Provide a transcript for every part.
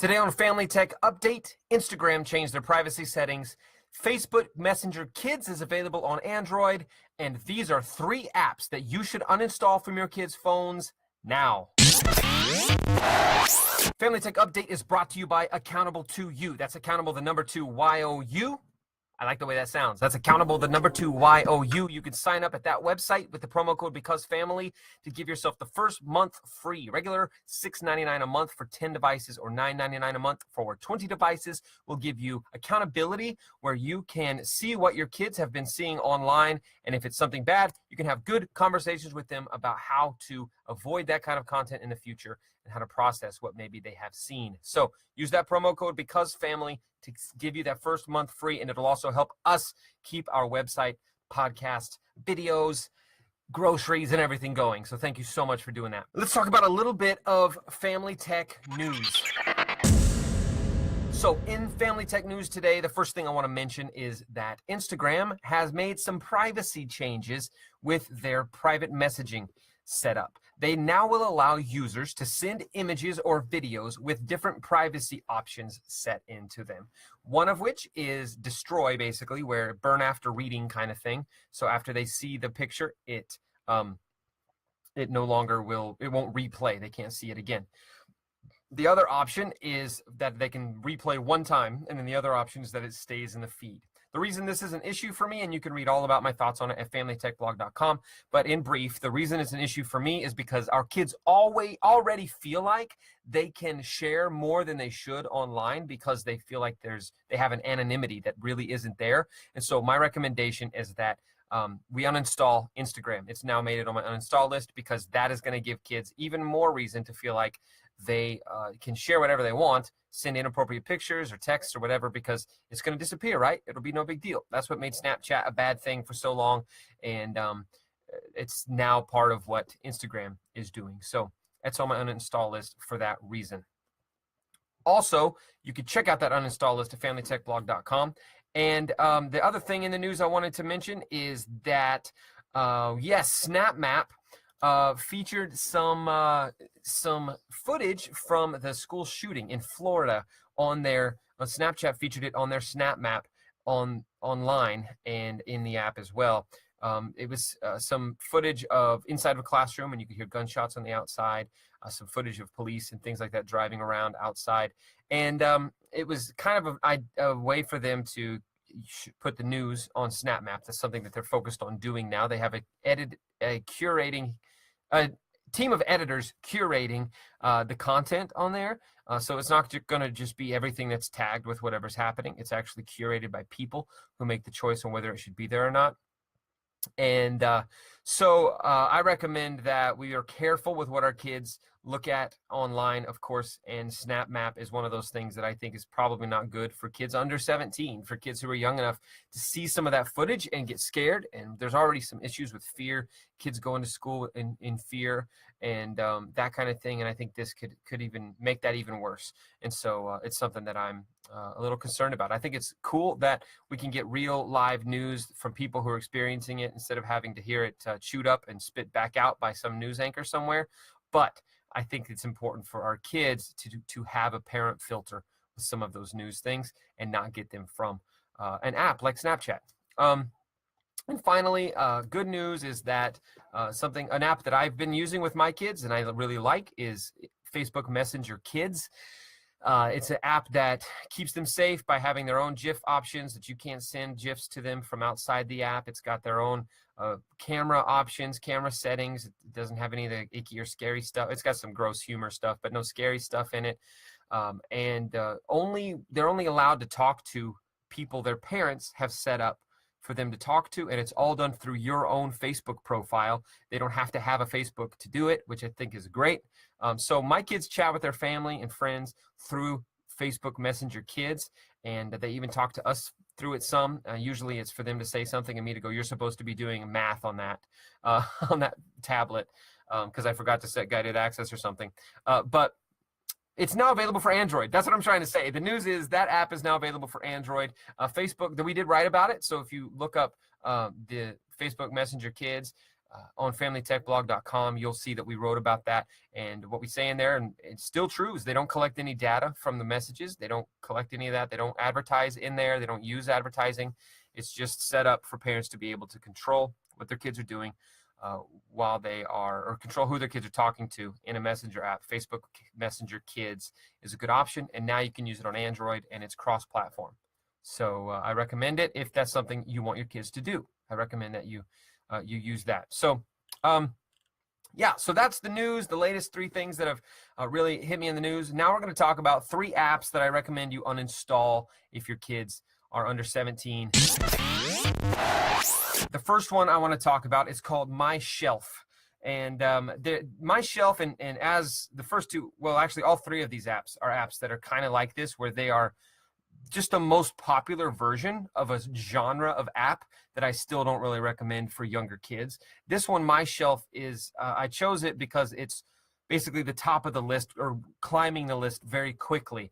Today on Family Tech Update, Instagram changed their privacy settings, Facebook Messenger Kids is available on Android, and these are 3 apps that you should uninstall from your kids' phones now. Family Tech Update is brought to you by Accountable to You. That's accountable, the number 2 Y-O-U. I like the way that sounds. That's accountable, the number 2 Y-O-U. You can sign up at that website with the promo code BECAUSEFAMILY to give yourself the first month free. Regular $6.99 a month for 10 devices or $9.99 a month for 20 devices will give you accountability where you can see what your kids have been seeing online. And if it's something bad, you can have good conversations with them about how to avoid that kind of content in the future and how to process what maybe they have seen. So use that promo code BECAUSEFAMILY to give you that first month free, and it'll also help us keep our website, podcast, videos, groceries, and everything going. So thank you so much for doing that. Let's talk about a little bit of family tech news. So in family tech news today, the first thing I want to mention is that Instagram has made some privacy changes with their private messaging setup. They now will allow users to send images or videos with different privacy options set into them. One of which is destroy, basically, where burn after reading kind of thing. So after they see the picture, it no longer will, it won't replay. They can't see it again. The other option is that they can replay one time, and then the other option is that it stays in the feed. The reason this is an issue for me, and you can read all about my thoughts on it at familytechblog.com, but in brief, the reason it's an issue for me is because our kids already feel like they can share more than they should online because they feel like they have an anonymity that really isn't there. And so my recommendation is that we uninstall Instagram. It's now made it on my uninstall list because that is going to give kids even more reason to feel like they can share whatever they want, send inappropriate pictures or texts or whatever, because it's going to disappear, right? It'll be no big deal. That's what made Snapchat a bad thing for so long, and it's now part of what Instagram is doing. So that's on my uninstall list for that reason. Also, you can check out that uninstall list at familytechblog.com. And the other thing in the news I wanted to mention is that, yes, SnapMap featured some footage from the school shooting in Florida on their Snapchat featured it on their SnapMap online and in the app as well. It was some footage of inside of a classroom, and you could hear gunshots on the outside, some footage of police and things like that driving around outside. And it was kind of a way for them to put the news on SnapMap. That's something that they're focused on doing now. They have a team of editors curating the content on there. So it's not going to just be everything that's tagged with whatever's happening. It's actually curated by people who make the choice on whether it should be there or not. And so I recommend that we are careful with what our kids look at online, of course, and SnapMap is one of those things that I think is probably not good for kids under 17, for kids who are young enough to see some of that footage and get scared. And there's already some issues with fear, kids going to school in fear and that kind of thing. And I think this could even make that even worse. And so it's something that I'm a little concerned about. I think it's cool that we can get real live news from people who are experiencing it instead of having to hear it chewed up and spit back out by some news anchor somewhere. But I think it's important for our kids to have a parent filter with some of those news things and not get them from an app like Snapchat. And finally, good news is that an app that I've been using with my kids and I really like is Facebook Messenger Kids. It's an app that keeps them safe by having their own GIF options that you can't send GIFs to them from outside the app. It's got their own camera options, camera settings. It doesn't have any of the icky or scary stuff. It's got some gross humor stuff, but no scary stuff in it. They're only allowed to talk to people their parents have set up for them to talk to, and it's all done through your own Facebook profile. They don't have to have a Facebook to do it, which I think is great. So my kids chat with their family and friends through Facebook Messenger Kids, and they even talk to us through it some. Usually it's for them to say something and me to go, you're supposed to be doing math on that tablet because I forgot to set guided access or something. But it's now available for Android. That's what I'm trying to say. The news is that app is now available for Android. Facebook, we did write about it. So if you look up the Facebook Messenger Kids, on familytechblog.com, you'll see that we wrote about that. And what we say in there, and it's still true, is they don't collect any data from the messages. They don't collect any of that. They don't advertise in there. They don't use advertising. It's just set up for parents to be able to control what their kids are doing while they are, or control who their kids are talking to in a messenger app. Facebook Messenger Kids is a good option, and now you can use it on Android, and it's cross-platform. So I recommend it if that's something you want your kids to do. I recommend that you use that. So yeah, so that's the news, the latest 3 things that have really hit me in the news. Now we're going to talk about 3 apps that I recommend you uninstall if your kids are under 17. The first one I want to talk about is called My Shelf. And My Shelf, and as the first 2, well, actually all 3 of these apps are apps that are kind of like this, where they are just the most popular version of a genre of app that I still don't really recommend for younger kids. This one, My Shelf, is I chose it because it's basically the top of the list, or climbing the list very quickly.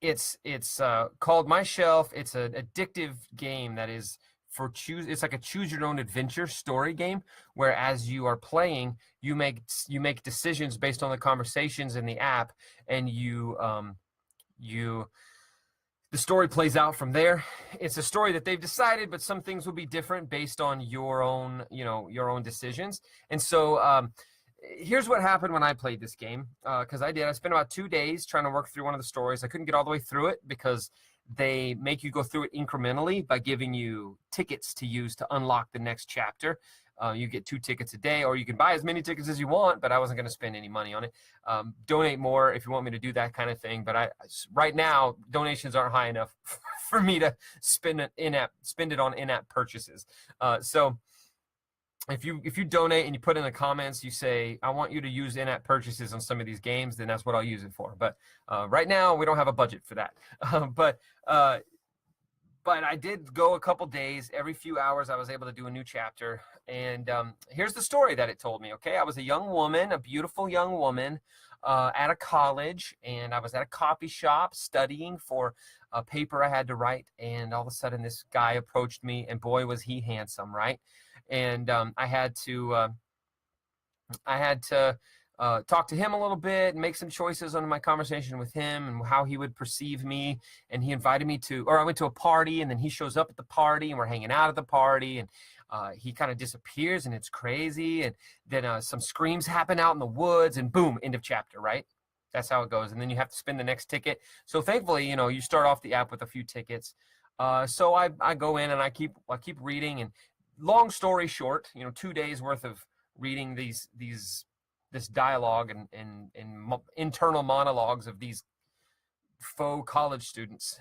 It's called My Shelf. It's an addictive game that is it's like a choose your own adventure story game, where as you are playing, you make decisions based on the conversations in the app, and the story plays out from there. It's a story that they've decided, but some things will be different based on your own decisions. And so here's what happened when I played this game, because I spent about 2 days trying to work through one of the stories. I couldn't get all the way through it because they make you go through it incrementally by giving you tickets to use to unlock the next chapter. You get 2 tickets a day, or you can buy as many tickets as you want, but I wasn't going to spend any money on it. Donate more if you want me to do that kind of thing. But right now, donations aren't high enough for me to spend it on in-app purchases. So if you donate and you put in the comments, you say, I want you to use in-app purchases on some of these games, then that's what I'll use it for. But right now, we don't have a budget for that. But I did go a couple days. Every few hours, I was able to do a new chapter. And here's the story that it told me, okay? I was a young woman, a beautiful young woman at a college, and I was at a coffee shop studying for a paper I had to write. And all of a sudden, this guy approached me, and boy, was he handsome, right? And I had to talk to him a little bit and make some choices on my conversation with him and how he would perceive me. And he invited me I went to a party, and then he shows up at the party, and we're hanging out at the party, and he kind of disappears, and it's crazy. And then some screams happen out in the woods, and boom, end of chapter, right? That's how it goes. And then you have to spend the next ticket. So thankfully, you start off the app with a few tickets. So I go in and I keep reading, and long story short, 2 days worth of reading this dialogue and internal monologues of these faux college students.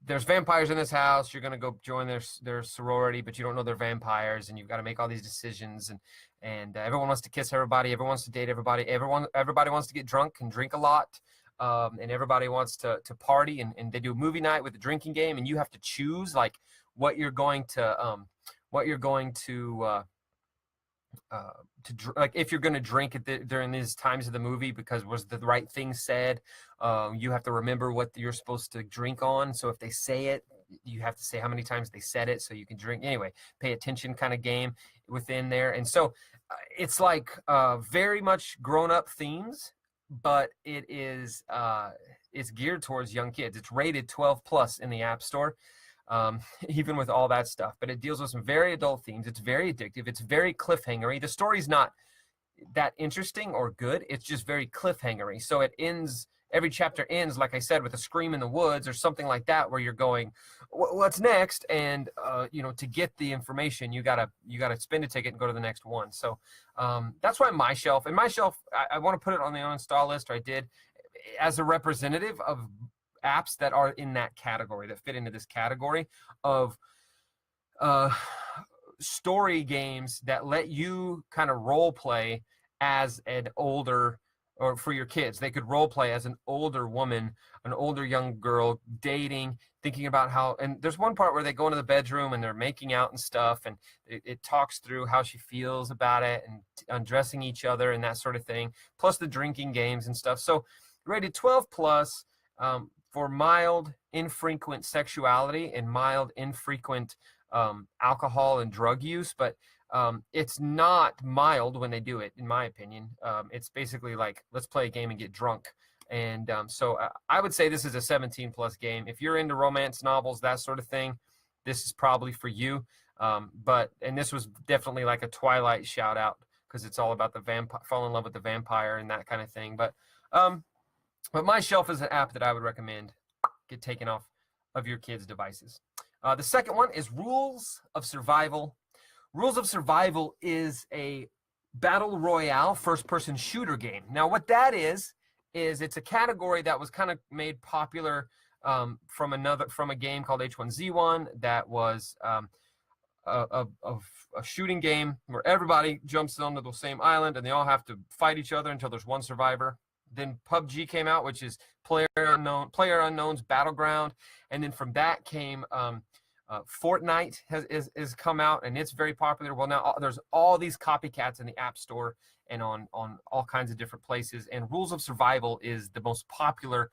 There's vampires in this house. You're going to go join their sorority, but you don't know they're vampires, and you've got to make all these decisions. And everyone wants to kiss everybody. Everyone wants to date everybody. Everybody wants to get drunk and drink a lot. And everybody wants to party, and they do a movie night with a drinking game, and you have to choose like what you're going to like if you're going to drink during these times of the movie, because was the right thing said. You have to remember what you're supposed to drink on. So if they say it, you have to say how many times they said it so you can drink. Anyway, pay attention kind of game within there. And so it's like very much grown-up themes, but it is it's geared towards young kids. It's rated 12 plus in the App Store. Even with all that stuff, but it deals with some very adult themes. It's very addictive. It's very cliffhangery. The story's not that interesting or good. It's just very cliffhangery. So every chapter ends, like I said, with a scream in the woods or something like that, where you're going, what's next? And, to get the information, you gotta spend a ticket and go to the next one. So that's why My Shelf, I want to put it on the uninstall list, or I did, as a representative of apps that are in that category, that fit into this category of story games that let you kind of role play as an older, or for your kids, they could role play as an older woman, an older young girl, dating, thinking about how, and there's one part where they go into the bedroom and they're making out and stuff, and it talks through how she feels about it and undressing each other and that sort of thing, plus the drinking games and stuff. So rated 12 plus, for mild, infrequent sexuality and mild, infrequent alcohol and drug use, but it's not mild when they do it, in my opinion. It's basically like, let's play a game and get drunk. And so I would say this is a 17 plus game. If you're into romance novels, that sort of thing, this is probably for you. And this was definitely like a Twilight shout out, because it's all about the vampire, fall in love with the vampire and that kind of thing. But My Shelf is an app that I would recommend get taken off of your kids' devices. The second one is Rules of Survival. Rules of Survival is a battle royale first-person shooter game. Now, what that is it's a category that was kind of made popular from a game called H1Z1 that was a shooting game where everybody jumps onto the same island and they all have to fight each other until there's one survivor. Then PUBG came out, which is Player Unknown's Battleground, and then from that came Fortnite has come out, and it's very popular. Well, now there's all these copycats in the App Store and on all kinds of different places, and Rules of Survival is the most popular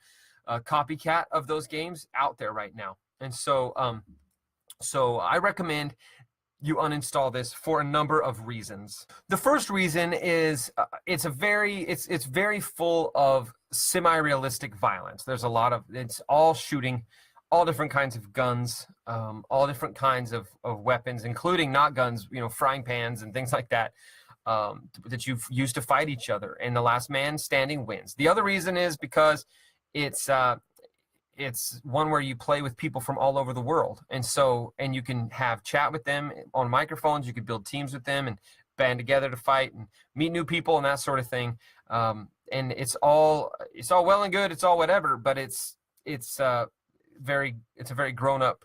copycat of those games out there right now. And so I recommend you uninstall this for a number of reasons. The first reason is it's very full of semi-realistic violence. There's a lot of, it's all shooting, all different kinds of guns, all different kinds of weapons, including not guns, frying pans and things like that, that you've used to fight each other, and the last man standing wins. The other reason is because it's one where you play with people from all over the world. And you can have chat with them on microphones. You can build teams with them and band together to fight and meet new people and that sort of thing. And it's all well and good. It's all whatever, but it's a very grown up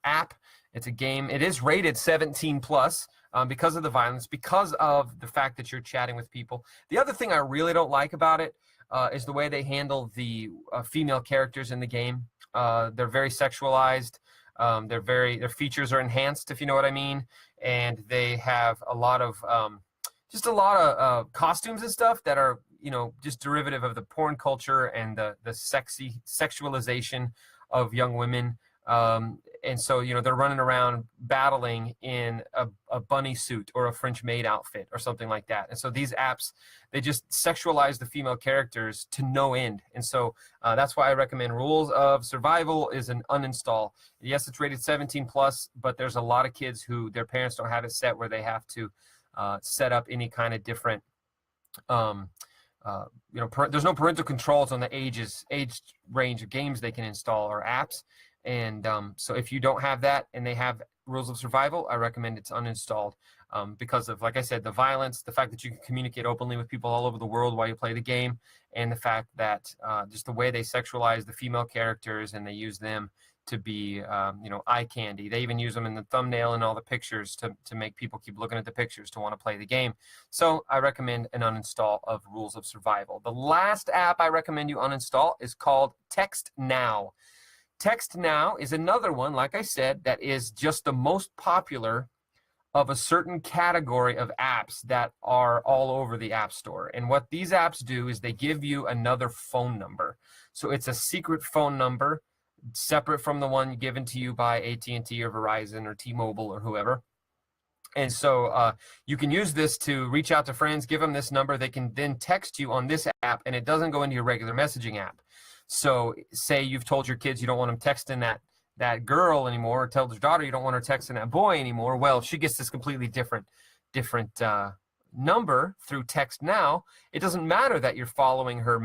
app. It's a game. It is rated 17 plus because of the violence, because of the fact that you're chatting with people. The other thing I really don't like about it is the way they handle the female characters in the game. They're very sexualized. Their features are enhanced, if you know what I mean. And they have a lot of costumes and stuff that are, just derivative of the porn culture and the sexualization of young women. And so, they're running around battling in a bunny suit or a French maid outfit or something like that. And so these apps, they just sexualize the female characters to no end. And so that's why I recommend Rules of Survival is an uninstall. Yes, it's rated 17 plus, but there's a lot of kids who their parents don't have it set where they have to set up any kind of different, there's no parental controls on the age range of games they can install or apps. And so if you don't have that and they have Rules of Survival, I recommend it's uninstalled because of, like I said, the violence, the fact that you can communicate openly with people all over the world while you play the game, and the fact that just the way they sexualize the female characters and they use them to be, eye candy. They even use them in the thumbnail and all the pictures to make people keep looking at the pictures to want to play the game. So I recommend an uninstall of Rules of Survival. The last app I recommend you uninstall is called Text Now. Text Now is another one, like I said, that is just the most popular of a certain category of apps that are all over the App Store. And what these apps do is they give you another phone number. So it's a secret phone number separate from the one given to you by AT&T or Verizon or T-Mobile or whoever. And so you can use this to reach out to friends, give them this number. They can then text you on this app, and it doesn't go into your regular messaging app. So say you've told your kids you don't want them texting that girl anymore, or tell their daughter you don't want her texting that boy anymore. Well, if she gets this completely different number through Text Now, it doesn't matter that you're following her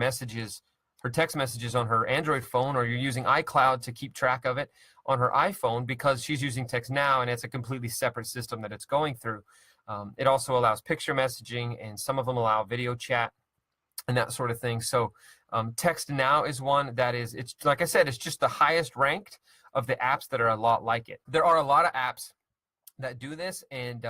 text messages on her Android phone, or you're using iCloud to keep track of it on her iPhone, because she's using Text Now and it's a completely separate system that it's going through. It also allows picture messaging, and some of them allow video chat and that sort of thing. So Text Now is one that it's like I said, it's just the highest ranked of the apps that are a lot like it. There are a lot of apps that do this, and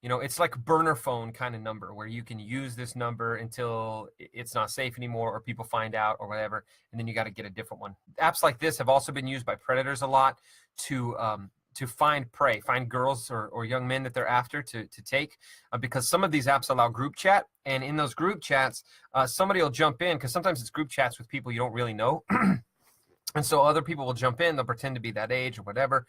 it's like burner phone kind of number where you can use this number until it's not safe anymore or people find out or whatever, and then you got to get a different one. Apps like this have also been used by predators a lot to find prey, find girls or young men that they're after to take, because some of these apps allow group chat, and in those group chats, somebody will jump in, because sometimes it's group chats with people you don't really know. And so other people will jump in, they'll pretend to be that age or whatever.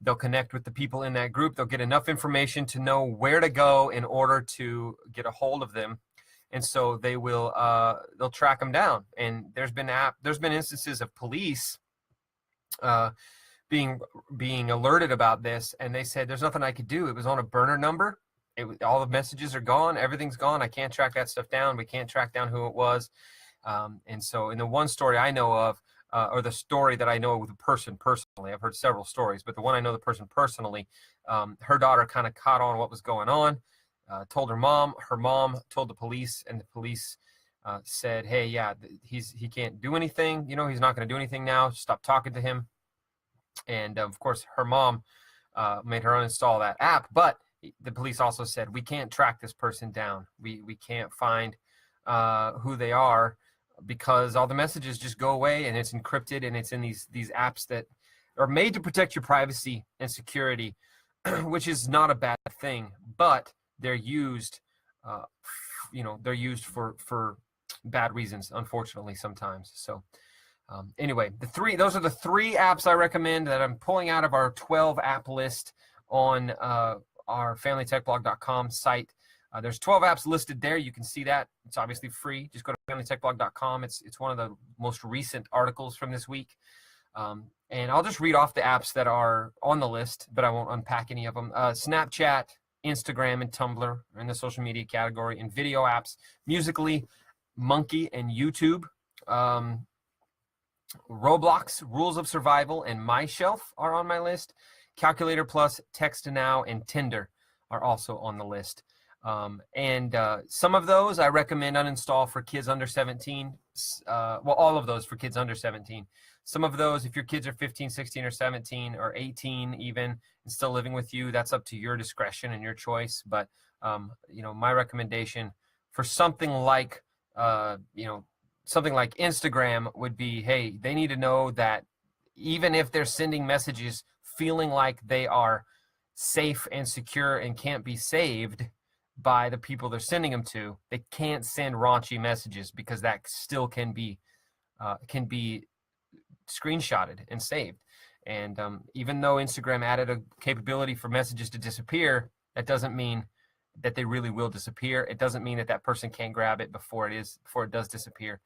They'll connect with the people in that group. They'll get enough information to know where to go in order to get a hold of them. And so they will, they'll track them down. And there's been instances of police being alerted about this, and they said, there's nothing I could do. It was on a burner number. All the messages are gone. Everything's gone. I can't track that stuff down. We can't track down who it was. And so in the one story I know of, or the story that I know of the person personally, I've heard several stories, but the one I know the person personally, her daughter kind of caught on what was going on, told her mom told the police, and the police said, hey, yeah, he can't do anything. You know, he's not going to do anything now. Stop talking to him. And of course, her mom made her uninstall that app, but the police also said, we can't track this person down. We can't find who they are, because all the messages just go away, and it's encrypted, and it's in these apps that are made to protect your privacy and security, which is not a bad thing, but they're used, they're used for bad reasons, unfortunately, sometimes. So anyway, those are the 3 apps I recommend that I'm pulling out of our 12 app list on our familytechblog.com site. There's 12 apps listed there. You can see that. It's obviously free. Just go to familytechblog.com. It's one of the most recent articles from this week. And I'll just read off the apps that are on the list, but I won't unpack any of them. Snapchat, Instagram, and Tumblr are in the social media category. And video apps, Musical.ly, Monkey, and YouTube. Roblox, Rules of Survival, and MyShelf are on my list. Calculator Plus, Text Now, and Tinder are also on the list. And some of those I recommend uninstall for kids under 17. All of those for kids under 17. Some of those, if your kids are 15, 16, or 17, or 18 even, and still living with you, that's up to your discretion and your choice. But, my recommendation for something like Instagram would be, hey, they need to know that even if they're sending messages feeling like they are safe and secure and can't be saved by the people they're sending them to, they can't send raunchy messages, because that still can be screenshotted and saved. And even though Instagram added a capability for messages to disappear, that doesn't mean that they really will disappear. It doesn't mean that person can't grab it before it does disappear.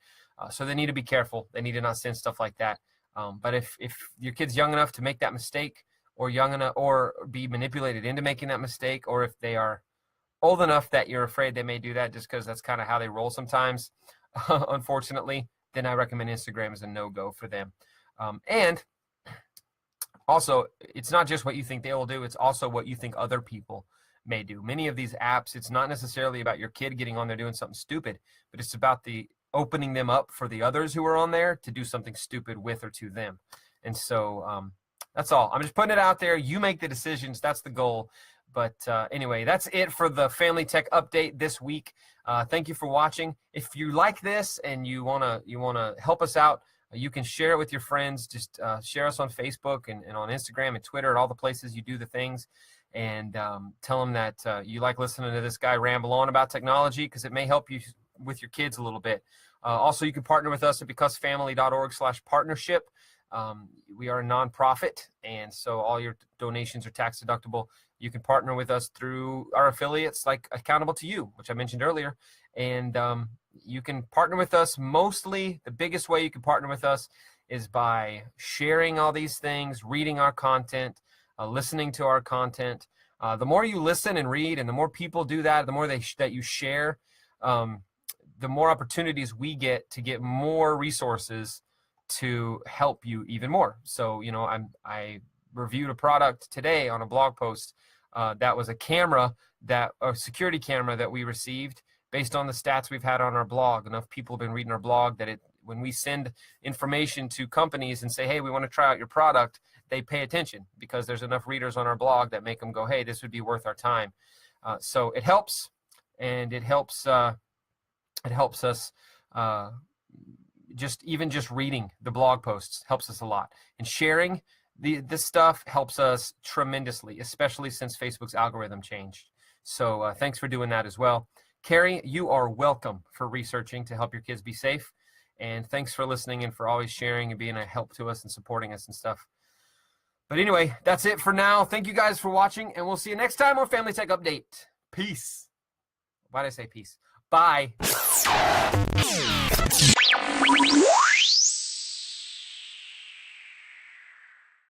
So they need to be careful. They need to not send stuff like that. But if your kid's young enough to make that mistake, or young enough, or be manipulated into making that mistake, or if they are old enough that you're afraid they may do that just because that's kind of how they roll sometimes, unfortunately, then I recommend Instagram as a no-go for them. And also, it's not just what you think they will do, it's also what you think other people may do. Many of these apps, it's not necessarily about your kid getting on there doing something stupid, but it's about the opening them up for the others who are on there to do something stupid with or to them. And so that's all. I'm just putting it out there. You make the decisions. That's the goal. But anyway, that's it for the Family Tech Update this week. Thank you for watching. If you like this and you wanna help us out, you can share it with your friends. Just share us on Facebook and on Instagram and Twitter and all the places you do the things. And tell them that you like listening to this guy ramble on about technology, because it may help you with your kids a little bit. Also, you can partner with us at becausefamily.org/partnership. We are a nonprofit, and so all your donations are tax deductible. You can partner with us through our affiliates like Accountable to You, which I mentioned earlier. And you can partner with us mostly. The biggest way you can partner with us is by sharing all these things, reading our content, listening to our content. The more you listen and read, and the more people do that, the more that you share, the more opportunities we get to get more resources to help you even more. So, I reviewed a product today on a blog post that was a security camera that we received based on the stats we've had on our blog. Enough people have been reading our blog that when we send information to companies and say, hey, we want to try out your product, they pay attention, because there's enough readers on our blog that make them go, hey, this would be worth our time. So it helps, and it helps us. Just reading the blog posts helps us a lot, and sharing this stuff helps us tremendously, especially since Facebook's algorithm changed. So thanks for doing that as well. Carrie, you are welcome for researching to help your kids be safe. And thanks for listening and for always sharing and being a help to us and supporting us and stuff. But anyway, that's it for now. Thank you guys for watching, and we'll see you next time on Family Tech Update. Peace. Why did I say peace? Bye.